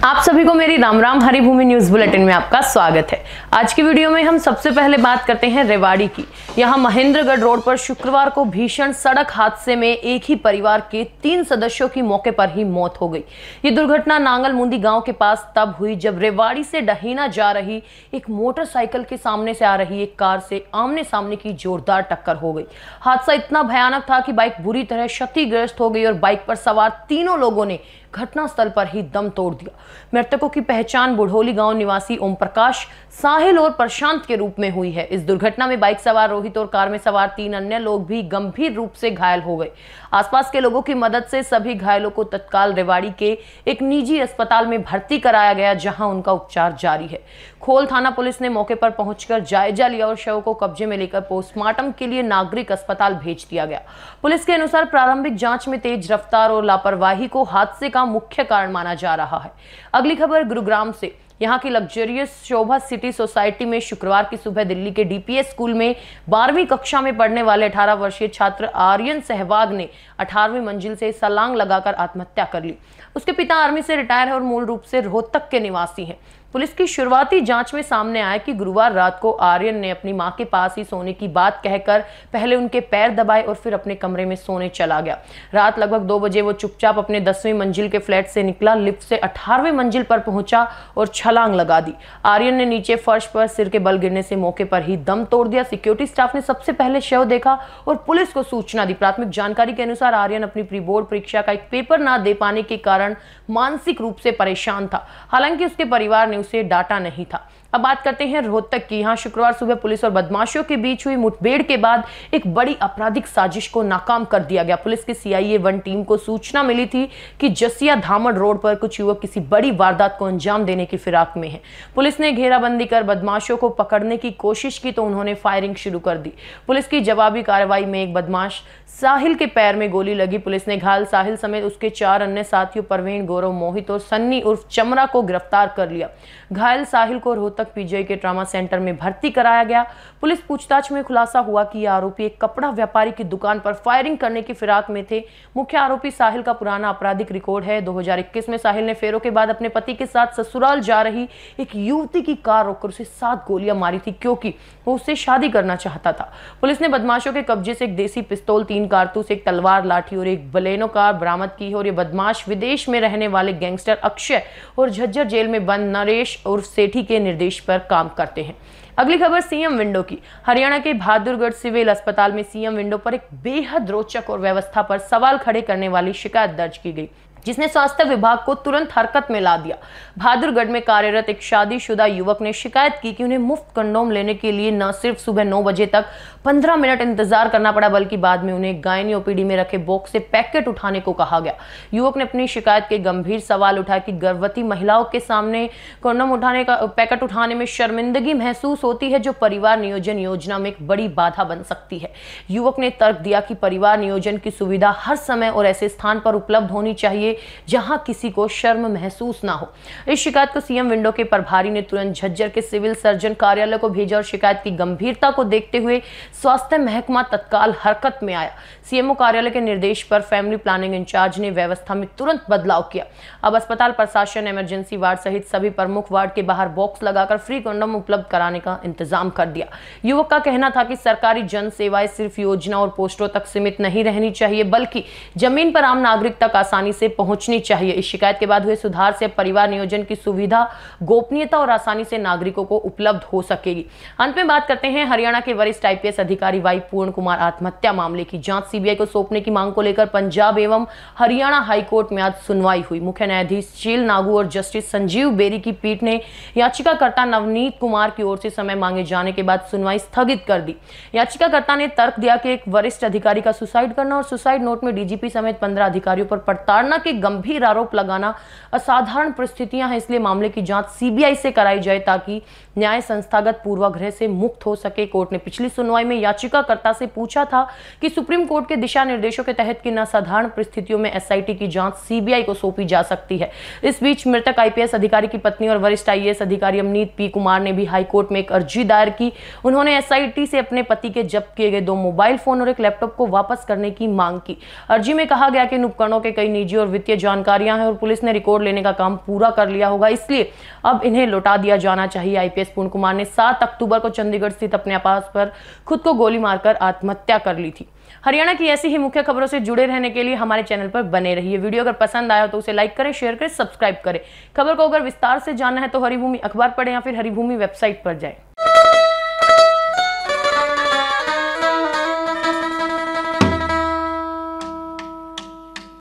आप सभी को मेरी राम राम हरिभूमि न्यूज बुलेटिन में आपका स्वागत है। आज की वीडियो में हम सबसे पहले बात करते हैं रेवाड़ी की। यहां महेंद्रगढ़ रोड पर शुक्रवार को भीषण सड़क हादसे में एक ही परिवार के 3 सदस्यों की मौके पर ही मौत हो गई। ये दुर्घटना नांगल मुंदी गांव के पास तब हुई जब रेवाड़ी से डहीना जा रही एक मोटरसाइकिल के सामने से आ रही एक कार से आमने सामने की जोरदार टक्कर हो गई। हादसा इतना भयानक था कि बाइक बुरी तरह क्षतिग्रस्त हो गई और बाइक पर सवार तीनों लोगों ने घटनास्थल पर ही दम तोड़ दिया। मृतकों की पहचान बुढ़ोली गांव निवासी ओम प्रकाश, साहिल और प्रशांत के रूप में हुई है। इस दुर्घटना में बाइक सवार रोहित और कार में सवार 3 अन्य लोग भी गंभीर रूप से घायल हो गए। आसपास के लोगों की मदद से सभी घायलों को तत्काल रेवाड़ी के एक निजी अस्पताल में भर्ती कराया गया, जहां उनका उपचार जारी है। खोल थाना पुलिस ने मौके पर पहुंचकर जायजा लिया और शव को कब्जे में लेकर पोस्टमार्टम के लिए नागरिक अस्पताल भेज दिया गया। पुलिस के अनुसार प्रारंभिक जांच में तेज रफ्तार और लापरवाही को हादसे का मुख्य कारण माना जा रहा है। अगली खबर गुरुग्राम से। यहाँ की लग्जरियस शोभा सिटी सोसाइटी में शुक्रवार की सुबह दिल्ली के डीपीएस स्कूल में 12वीं कक्षा में पढ़ने वाले 18 वर्षीय छात्र आर्यन सहवाग ने 18वीं मंजिल से छलांग लगाकर आत्महत्या कर ली। उसके पिता आर्मी से रिटायर है और मूल रूप से रोहतक के निवासी हैं। पुलिस की शुरुआती जांच में सामने आया कि गुरुवार रात को आर्यन ने अपनी मां के पास ही सोने की बात कहकर पहले उनके पैर दबाए और फिर अपने कमरे में सोने चला गया। रात लगभग 2 बजे वो चुपचाप अपने 10वीं मंजिल के फ्लैट से निकला, लिफ्ट से 18वीं मंजिल पर पहुंचा और छलांग लगा दी। आर्यन ने नीचे फर्श पर सिर के बल गिरने से मौके पर ही दम तोड़ दिया। सिक्योरिटी स्टाफ ने सबसे पहले शव देखा और पुलिस को सूचना दी। प्राथमिक जानकारी के अनुसार आर्यन अपनी प्री बोर्ड परीक्षा का एक पेपर ना दे पाने के कारण मानसिक रूप से परेशान था। हालांकि उसके परिवार ने उसे डांटा नहीं था। अब बात करते हैं रोहतक की। यहाँ शुक्रवार सुबह पुलिस और बदमाशों के बीच हुई मुठभेड़ के बाद एक बड़ी आपराधिक साजिश को नाकाम कर दिया गया। पुलिस की CIA 1 टीम को सूचना मिली थी कि जसिया धामड़ रोड पर कुछ युवक किसी बड़ी वारदात को अंजाम देने की फिराक में हैं। पुलिस ने घेराबंदी कर बदमाशों को पकड़ने की कोशिश की तो उन्होंने फायरिंग शुरू कर दी। पुलिस की जवाबी कार्रवाई में एक बदमाश साहिल के पैर में गोली लगी। पुलिस ने घायल साहिल समेत उसके 4 अन्य साथियों परवीन, गौरव, मोहित और सन्नी उर्फ चमरा को गिरफ्तार कर लिया। घायल साहिल को रोहतक PGI के ट्रामा सेंटर में भर्ती कराया गया। पुलिस पूछताछ में खुलासा हुआ कि यह आरोपी एक कपड़ा व्यापारी की दुकान पर फायरिंग करने की फिराक में थे। मुख्य आरोपी साहिल का पुराना आपराधिक रिकॉर्ड है। 2021 में साहिल ने फेरों के बाद अपने पति के साथ ससुराल जा रही एक युवती की कार रोककर उसे 7 गोलियां मारी थी, क्योंकि वो उससे शादी करना चाहता था। पुलिस ने बदमाशों के कब्जे से एक देसी पिस्तौल, 3 कारतूस, एक तलवार, लाठी और एक बलेनो कार बरामद की है। और ये बदमाश विदेश में रहने वाले गैंगस्टर अक्षय और झज्जर जेल में बंद नरेश उर्फ सेठी के निर्देश पर काम करते हैं। अगली खबर CM विंडो की। हरियाणा के बहादुरगढ़ सिविल अस्पताल में CM विंडो पर एक बेहद रोचक और व्यवस्था पर सवाल खड़े करने वाली शिकायत दर्ज की गई, जिसने स्वास्थ्य विभाग को तुरंत हरकत में ला दिया। बहादुरगढ़ में कार्यरत एक शादीशुदा युवक ने शिकायत की कि उन्हें मुफ्त कंडोम लेने के लिए न सिर्फ सुबह 9 बजे तक 15 मिनट इंतजार करना पड़ा, बल्कि बाद में उन्हें गायनी OPD में रखे बॉक्स से पैकेट उठाने को कहा गया। युवक ने अपनी शिकायत के गंभीर सवाल उठाए कि गर्भवती महिलाओं के सामने कंडोम उठाने का पैकेट उठाने में शर्मिंदगी महसूस होती है, जो परिवार नियोजन योजना में एक बड़ी बाधा बन सकती है। युवक ने तर्क दिया कि परिवार नियोजन की सुविधा हर समय और ऐसे स्थान पर उपलब्ध होनी चाहिए जहां किसी को शर्म महसूस ना हो। इस शिकायत को CM विंडो के प्रभारी ने तुरंत झज्जर के सिविल सर्जन कार्यालय को भेजा और शिकायत की गंभीरता को देखते हुए स्वास्थ्य महकमा तत्काल हरकत में आया। CMO कार्यालय के निर्देश पर फैमिली प्लानिंग इंचार्ज ने व्यवस्था में तुरंत बदलाव किया। अब अस्पताल प्रशासन इमरजेंसी वार्ड सहित सभी प्रमुख वार्ड के बाहर बॉक्स लगाकर फ्री कंडोम उपलब्ध कराने का इंतजाम कर दिया। युवक का कहना था कि सरकारी जन सेवाएं सिर्फ योजना और पोस्टरों तक सीमित नहीं रहनी चाहिए, बल्कि जमीन पर आम नागरिक तक आसानी से पहुंचनी चाहिए। इस शिकायत के बाद हुए सुधार से परिवार नियोजन की सुविधा, गोपनीयता और आसानी से नागरिकों को उपलब्ध हो सकेगी। अंत में बात करते हैं हरियाणा के वरिष्ठ IPS अधिकारी वाई पूर्ण कुमार आत्महत्या मामले की। जांच CBI को सौंपने की मांग को लेकर पंजाब एवं हरियाणा हाईकोर्ट में आज सुनवाई हुई। मुख्य न्यायाधीश शील नागू और जस्टिस संजीव बेरी की पीठ ने याचिकाकर्ता नवनीत कुमार की ओर से समय मांगे जाने के बाद सुनवाई स्थगित कर दी। याचिकाकर्ता ने तर्क दिया कि एक वरिष्ठ अधिकारी का सुसाइड करना और सुसाइड नोट में DGP समेत 15 अधिकारियों पर प्रताड़ना के गंभीर आरोप लगाना असाधारण परिस्थितियां हैं, इसलिए मामले की जांच CBI से कराई जाए ताकि न्याय संस्थागत पूर्वाग्रह से मुक्त हो सके। कोर्ट ने पिछली सुनवाई में याचिकाकर्ता से पूछा था कि सुप्रीम कोर्ट के दिशा निर्देशों के तहत किन असाधारण परिस्थितियों में SIT की जांच CBI को सौंपी जा सकती है। इस बीच मृतक IPS अधिकारी की पत्नी और वरिष्ठ IAS अधिकारी अमनीत P कुमार ने भी हाईकोर्ट में एक अर्जी दायर की। उन्होंने SIT से अपने पति के जब्त किए गए 2 मोबाइल फोन और एक लैपटॉप को वापस करने की मांग की। अर्जी में कहा गया कि इन उपकरणों के कई निजी और वित्तीय जानकारियां हैं और पुलिस ने रिकॉर्ड लेने का काम पूरा कर लिया होगा, इसलिए अब इन्हें लौटा दिया जाना चाहिए। आईपीएस पूर्ण कुमार ने 7 अक्टूबर को चंडीगढ़ स्थित अपने आवास पर खुद को गोली मारकर आत्महत्या कर ली थी। हरियाणा की ऐसी ही मुख्य खबरों से जुड़े रहने के लिए हमारे चैनल पर बने रहिए। वीडियो अगर पसंद आया तो उसे लाइक करें, शेयर करें, सब्सक्राइब करें। खबर को अगर विस्तार से जानना है तो हरिभूमि अखबार पढ़ें या फिर हरिभूमि वेबसाइट पर जाएं।